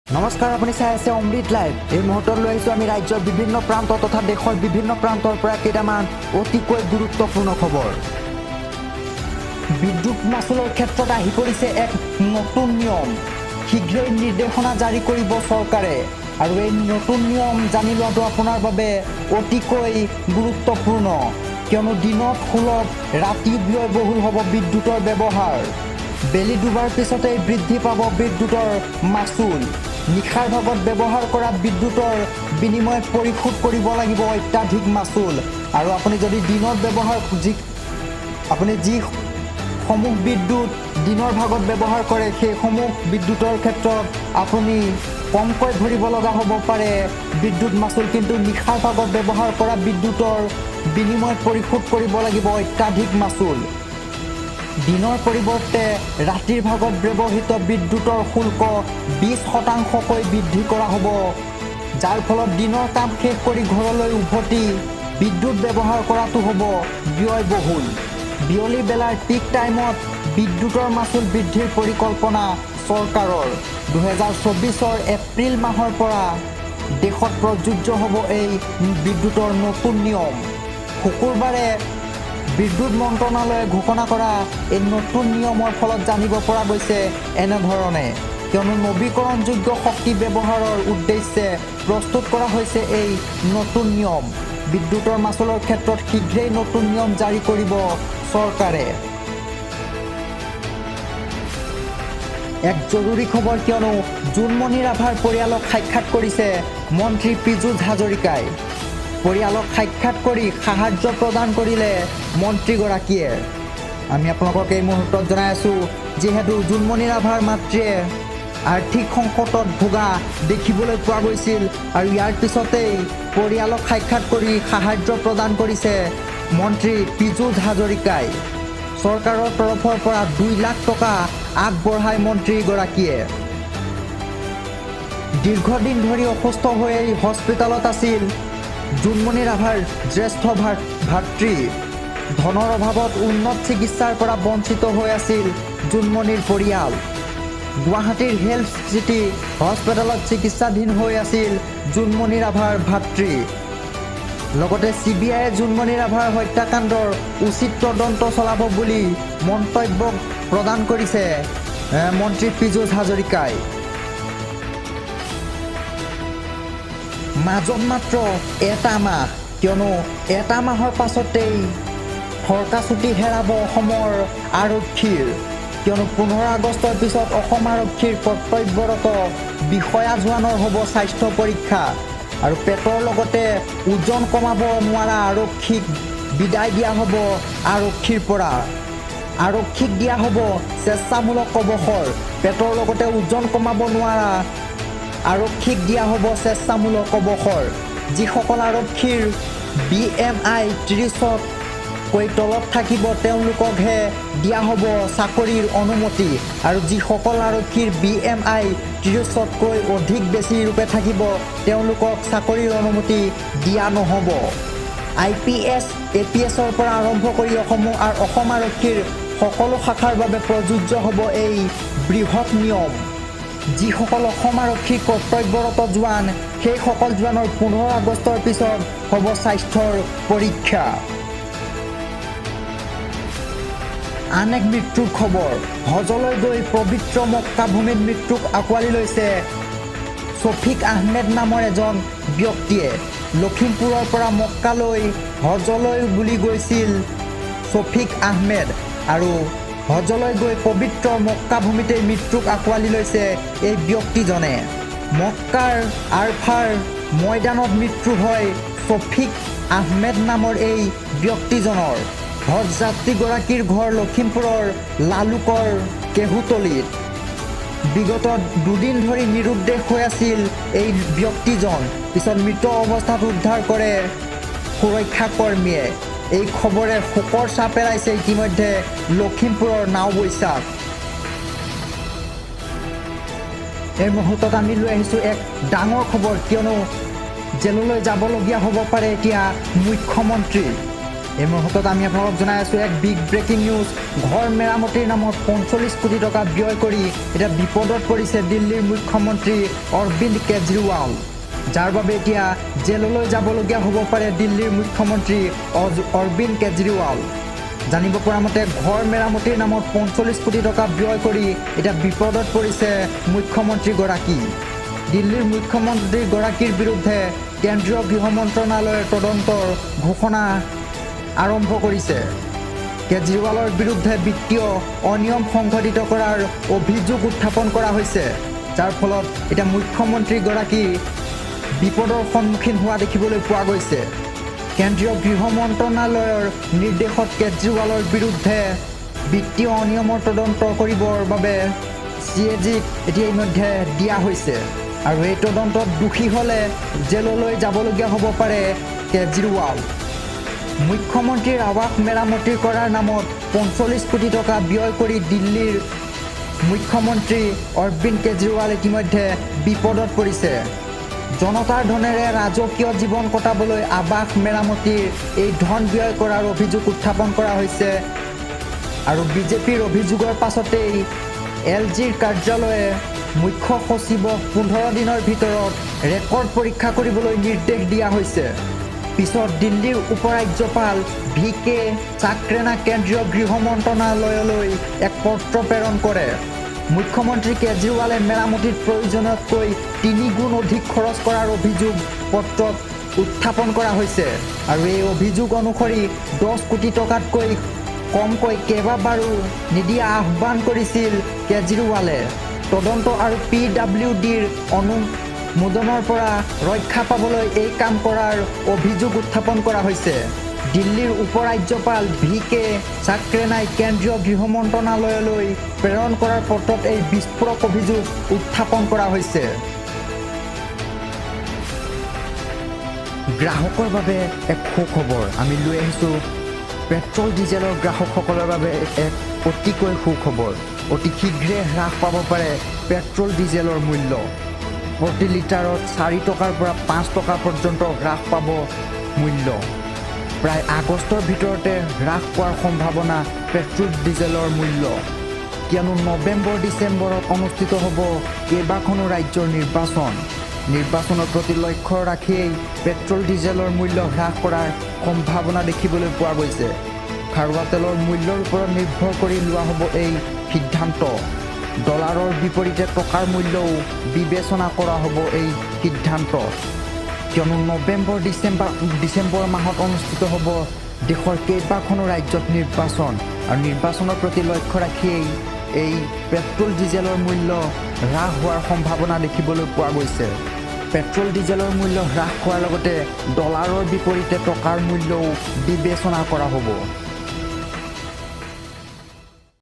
নমস্কাৰ, আপুনি চাই আছে অমৃত লাইভ। এই মুহূৰ্তত লৈ আহিছোঁ আমি ৰাজ্যৰ বিভিন্ন প্ৰান্ত তথা দেশৰ বিভিন্ন প্ৰান্তৰ পৰা কেইটামান অতিকৈ গুৰুত্বপূৰ্ণ খবৰ। বিদ্যুৎ মাচুলৰ ক্ষেত্ৰত আহি পৰিছে এক নতুন নিয়ম। শীঘ্ৰেই নিৰ্দেশনা জাৰি কৰিব চৰকাৰে আৰু এই নতুন নিয়ম জানি লোৱাটো আপোনাৰ বাবে অতিকৈ গুৰুত্বপূৰ্ণ, কিয়নো দিনত সুলভ, ৰাতি ব্যয়বহুল হ'ব বিদ্যুতৰ ব্যৱহাৰ। বেলি ডুবাৰ পিছতেই বৃদ্ধি পাব বিদ্যুতৰ মাচুল। নিশাৰ ভাগত ব্যৱহাৰ কৰা বিদ্যুতৰ বিনিময়ত পৰিশোধ কৰিব লাগিব অত্যাধিক মাচুল। আৰু আপুনি যদি দিনত ব্যৱহাৰ যিসমূহ বিদ্যুৎ দিনৰ ভাগত ব্যৱহাৰ কৰে সেইসমূহ বিদ্যুতৰ ক্ষেত্ৰত আপুনি কমকৈ ভৰিব লগা হ'ব পাৰে বিদ্যুৎ মাচুল, কিন্তু নিশাৰ ভাগত ব্যৱহাৰ কৰা বিদ্যুতৰ বিনিময়ত পৰিশোধ কৰিব লাগিব অত্যাধিক মাচুল। দিনৰ পৰিৱৰ্তে ৰাতিৰ ভাগত ব্যৱহৃত বিদ্যুতৰ শুল্ক 20% বৃদ্ধি কৰা হ'ব, যাৰ ফলত দিনৰ কাম শেষ কৰি ঘৰলৈ উভতি বিদ্যুৎ ব্যৱহাৰ কৰাটো হ'ব ব্যয়বহুল। বিয়লি বেলাৰ পিক টাইমত বিদ্যুতৰ মাচুল বৃদ্ধিৰ পৰিকল্পনা চৰকাৰৰ। 2024 এপ্ৰিল মাহৰ পৰা দেশত প্ৰযোজ্য হ'ব এই বিদ্যুতৰ নতুন নিয়ম। শুকুৰবাৰে বিদ্যুৎ মন্ত্ৰণালয়ে ঘোষণা কৰা এই নতুন নিয়মৰ ফলত জানিব পৰা গৈছে এনেধৰণে, কিয়নো নৱীকৰণযোগ্য শক্তি ব্যৱহাৰৰ উদ্দেশ্যে প্ৰস্তুত কৰা হৈছে এই নতুন নিয়ম। বিদ্যুতৰ মাচুলৰ ক্ষেত্ৰত শীঘ্ৰেই নতুন নিয়ম জাৰি কৰিব চৰকাৰে। এক জৰুৰী খবৰ, কিয়নো জোনমণি ৰাভাৰ পৰিয়ালক সাক্ষাৎ কৰিছে মন্ত্ৰী পীযুষ হাজৰিকাই। পৰিয়ালক সাক্ষাৎ কৰি সাহায্য প্ৰদান কৰিলে মন্ত্ৰীগৰাকীয়ে। আমি আপোনালোকক এই মুহূৰ্তত জনাই আছোঁ, যিহেতু জোনমণি ৰাভাৰ মাতৃয়ে আৰ্থিক সংকটত ভোগা দেখিবলৈ পোৱা গৈছিল আৰু ইয়াৰ পিছতেই পৰিয়ালক সাক্ষাৎ কৰি সাহায্য প্ৰদান কৰিছে মন্ত্ৰী পীযুষ হাজৰিকাই। চৰকাৰৰ তৰফৰ পৰা 2 লাখ টকা আগবঢ়ায় মন্ত্ৰীগৰাকীয়ে। দীৰ্ঘদিন ধৰি অসুস্থ হৈ হস্পিটেলত আছিল জোনমণি ৰাভাৰ জ্যেষ্ঠ ভাতৃ। ধনৰ অভাৱত উন্নত চিকিৎসাৰ পৰা বঞ্চিত হৈ আছিল জোনমণিৰ পৰিয়াল। গুৱাহাটীৰ হেল্থ চিটি হস্পিটেলত চিকিৎসাধীন হৈ আছিল জোনমণি ৰাভাৰ ভাতৃ। লগতে CBIয়ে জোনমণি ৰাভাৰ হত্যাকাণ্ডৰ উচিত তদন্ত চলাব বুলি মন্তব্য প্ৰদান কৰিছে মন্ত্ৰী পীযুষ হাজৰিকাই। মাজত মাত্ৰ এটা মাহ, কিয়নো এটা মাহৰ পাছতেই থৰকাচুটি হেৰাব অসমৰ আৰক্ষীৰ, কিয়নো 15 আগষ্টৰ পিছত অসম আৰক্ষীৰ কৰ্তব্যৰত বিষয়া জোৱানৰ হ'ব স্বাস্থ্য পৰীক্ষা আৰু পেটৰ লগতে ওজন কমাব নোৱাৰা আৰক্ষীক বিদায় দিয়া হ'ব আৰক্ষীৰ পৰা। আৰক্ষীক দিয়া হ'ব স্বেচ্ছামূলক অৱসৰ। পেটৰ লগতে ওজন কমাব নোৱাৰা আৰক্ষীক দিয়া হ'ব স্বেচ্ছামূলক অৱসৰ। যিসকল আৰক্ষীৰ BMI 30তকৈ তলত থাকিব তেওঁলোককহে দিয়া হ'ব চাকৰিৰ অনুমতি, আৰু যিসকল আৰক্ষীৰ BMI 30তকৈ অধিক বেছি ৰূপে থাকিব তেওঁলোকক চাকৰিৰ অনুমতি দিয়া নহ'ব। IPS, APSৰ পৰা আৰম্ভ কৰি অসম আৰক্ষীৰ সকলো শাখাৰ বাবে প্ৰযোজ্য হ'ব এই বৃহৎ নিয়ম। যিসকল অসম আৰক্ষীৰ কৰ্তব্যৰত জোৱান, সেইসকল জোৱানৰ 15 আগষ্টৰ পিছত হ'ব স্বাস্থ্যৰ পৰীক্ষা। আন এক মৃত্যুৰ খবৰ, হজলৈ গৈ পবিত্ৰ মক্কা ভূমিত মৃত্যুক আঁকোৱালি লৈছে শফিক আহমেদ নামৰ এজন ব্যক্তিয়ে। লখিমপুৰৰ পৰা মক্কালৈ হজলৈ বুলি গৈছিল শফিক আহমেদ আৰু হজলৈ গৈ পবিত্ৰ মক্কা ভূমিতেই মৃত্যুক আঁকোৱালি লৈছে এই ব্যক্তিজনে। মক্কাৰ আৰফাৰ ময়দানত মৃত্যু হয় শফিক আহমেদ নামৰ এই ব্যক্তিজনৰ। হজ যাত্ৰীগৰাকীৰ ঘৰ লখিমপুৰৰ লালুকৰ কেহুতলিত। বিগত 2 দিন ধৰি নিৰুদ্দেশ হৈ আছিল এই ব্যক্তিজন, পিছত মৃত অৱস্থাত উদ্ধাৰ কৰে সুৰক্ষাকৰ্মীয়ে। এই খবৰে শোকৰ ছাপ পেলাইছে ইতিমধ্যে লখিমপুৰৰ নাওবৈচাত। এই মুহূৰ্তত আমি লৈ আহিছোঁ এক ডাঙৰ খবৰ, কিয়নো জেললৈ যাবলগীয়া হ'ব পাৰে এতিয়া মুখ্যমন্ত্ৰী। এই মুহূৰ্তত আমি আপোনালোকক জনাই আছোঁ এক বিগ ব্ৰেকিং নিউজ। ঘৰ মেৰামতিৰ নামত 45 কোটি টকা ব্যয় কৰি এতিয়া বিপদত পৰিছে দিল্লীৰ মুখ্যমন্ত্ৰী অৰবিন্দ কেজৰিৱাল, যাৰ বাবে এতিয়া জেললৈ যাবলগীয়া হ'ব পাৰে দিল্লীৰ মুখ্যমন্ত্ৰী অৰবিন্দ কেজৰিৱাল। জানিব পৰা মতে ঘৰ মেৰামতিৰ নামত 45 কোটি টকা ব্যয় কৰি এতিয়া বিপদত পৰিছে মুখ্যমন্ত্ৰীগৰাকী। দিল্লীৰ মুখ্যমন্ত্ৰীগৰাকীৰ বিৰুদ্ধে কেন্দ্ৰীয় গৃহ মন্ত্ৰণালয়ে তদন্তৰ ঘোষণা আৰম্ভ কৰিছে। কেজৰিৱালৰ বিৰুদ্ধে বিত্তীয় অনিয়ম সংঘটিত কৰাৰ অভিযোগ উত্থাপন কৰা হৈছে, যাৰ ফলত এতিয়া মুখ্যমন্ত্ৰীগৰাকী বিপদৰ সন্মুখীন হোৱা দেখিবলৈ পোৱা গৈছে। কেন্দ্ৰীয় গৃহ মন্ত্ৰণালয়ৰ নিৰ্দেশত কেজৰিৱালৰ বিৰুদ্ধে বিত্তীয় অনিয়মৰ তদন্ত কৰিবৰ বাবে CAGক এতিয়া ইতিমধ্যে দিয়া হৈছে আৰু এই তদন্তত দোষী হ'লে জেললৈ যাবলগীয়া হ'ব পাৰে কেজৰিৱাল। মুখ্যমন্ত্ৰীৰ আৱাস মেৰামতি কৰাৰ নামত 45 কোটি টকা ব্যয় কৰি দিল্লীৰ মুখ্যমন্ত্ৰী অৰবিন্দ কেজৰিৱাল ইতিমধ্যে বিপদত পৰিছে। জনতাৰ ধনেৰে ৰাজকীয় জীৱন কটাবলৈ আৱাস মেৰামতিৰ এই ধন ব্যয় কৰাৰ অভিযোগ উত্থাপন কৰা হৈছে আৰু বিজেপিৰ অভিযোগৰ পাছতেই LGৰ কাৰ্যালয়ে মুখ্য সচিবক 15 দিনৰ ভিতৰত ৰেকৰ্ড পৰীক্ষা কৰিবলৈ নিৰ্দেশ দিয়া হৈছে। পিছত দিল্লীৰ উপৰাজ্যপাল VK চাক্ৰেনা কেন্দ্ৰীয় গৃহ মন্ত্ৰণালয়লৈ এক পত্ৰ প্ৰেৰণ কৰে। মুখ্যমন্ত্ৰী কেজৰিৱালে মেৰামতিত প্ৰয়োজনতকৈ 3 গুণ অধিক খৰচ কৰাৰ অভিযোগ পত্ৰত উত্থাপন কৰা হৈছে আৰু এই অভিযোগ অনুসৰি 10 কোটি টকাতকৈ কমকৈ কেইবাবাৰো নিদিয়া আহ্বান কৰিছিল কেজৰিৱালে। তদন্ত আৰু PWDৰ অনুমোদনৰ পৰা ৰক্ষা পাবলৈ এই কাম কৰাৰ অভিযোগ উত্থাপন কৰা হৈছে। দিল্লীৰ উপৰাজ্যপাল VK চাক্ৰেনাই কেন্দ্ৰীয় গৃহ মন্ত্ৰণালয়লৈ প্ৰেৰণ কৰাৰ পত্ৰত এই বিস্ফোৰক অভিযোগ উত্থাপন কৰা হৈছে। গ্ৰাহকৰ বাবে এক সুখবৰ আমি লৈ আহিছোঁ। পেট্ৰল ডিজেলৰ গ্ৰাহকসকলৰ বাবে এক অতিকৈ সুখবৰ। অতি শীঘ্ৰে হ্ৰাস পাব পাৰে পেট্ৰল ডিজেলৰ মূল্য। প্ৰতি লিটাৰত 4 টকাৰ পৰা 5 টকা পৰ্যন্ত হ্ৰাস পাব মূল্য। প্ৰায় আগষ্টৰ ভিতৰতে হ্ৰাস পোৱাৰ সম্ভাৱনা পেট্ৰল ডিজেলৰ মূল্য, কিয়নো নৱেম্বৰ ডিচেম্বৰত অনুষ্ঠিত হ'ব কেইবাখনো ৰাজ্যৰ নিৰ্বাচনৰ প্ৰতি লক্ষ্য ৰাখিয়েই পেট্ৰল ডিজেলৰ মূল্য হ্ৰাস কৰাৰ সম্ভাৱনা দেখিবলৈ পোৱা গৈছে। খাৰুৱা তেলৰ মূল্যৰ ওপৰত নিৰ্ভৰ কৰি লোৱা হ'ব এই সিদ্ধান্ত। ডলাৰৰ বিপৰীতে টকাৰ মূল্যও বিবেচনা কৰা হ'ব এই সিদ্ধান্ত, কিয়নো নৱেম্বৰ ডিচেম্বৰ মাহত অনুষ্ঠিত হ'ব দেশৰ কেইবাখনো ৰাজ্যত নিৰ্বাচন আৰু নিৰ্বাচনৰ প্ৰতি লক্ষ্য ৰাখিয়েই এই পেট্ৰল ডিজেলৰ মূল্য হ্ৰাস হোৱাৰ সম্ভাৱনা দেখিবলৈ পোৱা গৈছে। পেট্ৰল ডিজেলৰ মূল্য হ্ৰাস হোৱাৰ লগতে ডলাৰৰ বিপৰীতে টকাৰ মূল্যও বিবেচনা কৰা হ'ব।